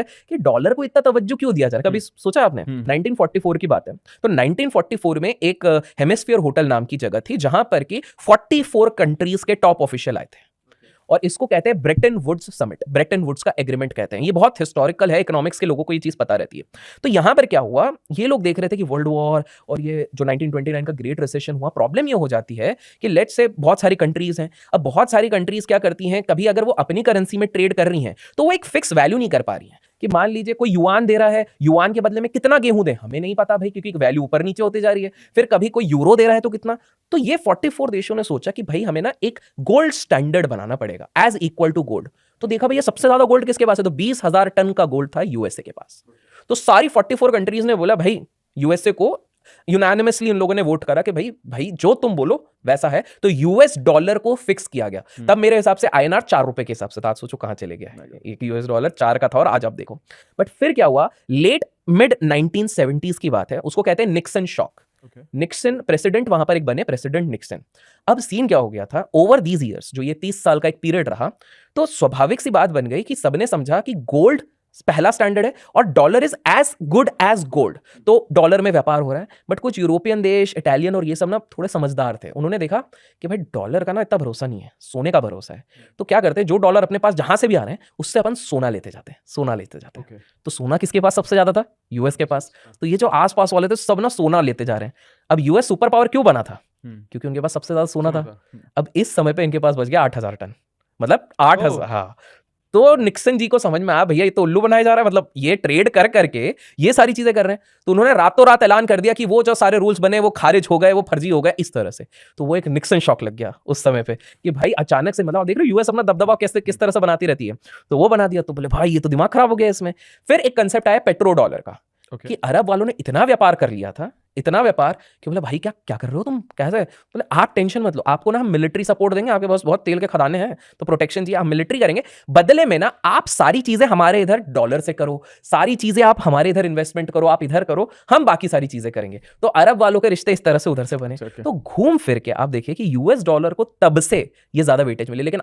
कि डॉलर को इतना तवज्जो क्यों दिया जा रहा है, कभी सोचा आपने? 1944 की बात है। तो 1944 में एक हेमिस्फीयर होटल नाम की जगह थी जहां पर कि 44 कंट्रीज के टॉप ऑफिशियल आए थे, और इसको कहते हैं Bretton Woods summit, Bretton Woods का एग्रीमेंट कहते हैं। ये बहुत हिस्टोरिकल है, इकोनॉमिक्स के लोगों को ये चीज पता रहती है। तो यहां पर क्या हुआ, ये लोग देख रहे थे कि वर्ल्ड वॉर और ये जो 1929 का ग्रेट रिसेशन हुआ, प्रॉब्लम ये हो जाती है कि लेट्स से बहुत सारी कंट्रीज हैं। अब बहुत सारी कंट्रीज क्या करती हैं, कभी अगर वो अपनी करेंसी में ट्रेड कर रही हैं तो वो एक फिक्स वैल्यू नहीं कर पा रही हैं, कि मान लीजिए कोई युआन दे रहा है, युआन के बदले में कितना गेहूं दे हमें नहीं पता भाई, क्योंकि वैल्यू ऊपर नीचे होती जा रही है। फिर कभी कोई यूरो दे रहा है तो कितना। तो ये 44 देशों ने सोचा कि भाई हमें ना एक गोल्ड स्टैंडर्ड बनाना पड़ेगा एज इक्वल टू गोल्ड। तो देखा भैया सबसे ज्यादा गोल्ड किसके पास है, तो 20,000 टन का गोल्ड था यूएसए के पास। तो सारी 44 कंट्रीज ने बोला भाई यूएसए को, यूनानिमसली उन लोगों ने वोट करा कि भाई जो तुम बोलो वैसा है। तो यूएस डॉलर को फिक्स किया गया। तब मेरे हिसाब से आईएनआर 4 रुपए के हिसाब से था, सोचो कहां चले गया है, एक यूएस डॉलर 4 का था और आज आप देखो। बट फिर क्या हुआ, लेट मिड 1970s की बात है, उसको कहते हैं निक्सन शॉक। निक्सन प्रेसिडेंट वहां पर एक बने, प्रेसिडेंट निक्सन। अब सीन क्या हो गया था, ओवर दीज ईयर्स जो ये 30 साल का एक पीरियड रहा, तो स्वाभाविक सी बात बन गई कि सबने समझा कि गोल्ड पहला स्टैंडर्ड है और dollar is as good as gold. तो डॉलर में व्यापार हो रहा है। बट कुछ यूरोपियन देश, इटालियन और ये सब ना थोड़े समझदार थे, उन्होंने देखा कि भाई डॉलर का ना इतना भरोसा नहीं है, सोने का भरोसा है। तो क्या करते हैं, जो डॉलर अपने पास जहां से भी आ रहे हैं उससे अपन सोना लेते जाते हैं, सोना लेते जाते हैं। तो सोना किसके पास सबसे ज्यादा था, यूएस के पास। तो ये जो आसपास वाले थे सब ना सोना लेते जा रहे हैं। अब यूएस सुपर पावर क्यों बना था, क्योंकि उनके पास सबसे ज्यादा सोना था। अब इस समय पे इनके पास बच गया 8,000 टन, मतलब 8,000। हाँ, तो निक्सन जी को समझ में आया भैया ये तो उल्लू बनाया जा रहा है, मतलब ये ट्रेड कर करके ये सारी चीजें कर रहे हैं। तो उन्होंने रातों रात ऐलान कर दिया कि वो जो सारे रूल्स बने वो खारिज हो गए, वो फर्जी हो गए इस तरह से। तो वो एक निक्सन शॉक लग गया उस समय पे कि भाई अचानक से, मतलब देख रहे हो यूएस अपना दबदबा कैसे किस तरह से बनाती रहती है, तो वो बना दिया। तो बोले भाई ये तो दिमाग खराब हो गया इसमें। फिर एक कंसेप्ट आया पेट्रो डॉलर का, कि अरब वालों ने इतना व्यापार कर लिया था, इतना व्यापार कि बोले भाई क्या क्या कर रहे हो तुम, कैसे। बोले आप टेंशन मत लो, आपको ना हम मिलिट्री सपोर्ट देंगे, आपके पास बहुत तेल के खदाने हैं तो प्रोटेक्शन चाहिए, हम मिलिट्री करेंगे, बदले में ना आप सारी चीजें हमारे इधर डॉलर से करो, सारी चीजें आप हमारे इधर इन्वेस्टमेंट करो, आप इधर करो, हम बाकी सारी चीजें करेंगे। तो अरब वालों के रिश्ते इस तरह से उधर से बने। तो घूम फिर के आप देखिए कि यूएस डॉलर को तब से ये ज्यादा वेटेज मिले। लेकिन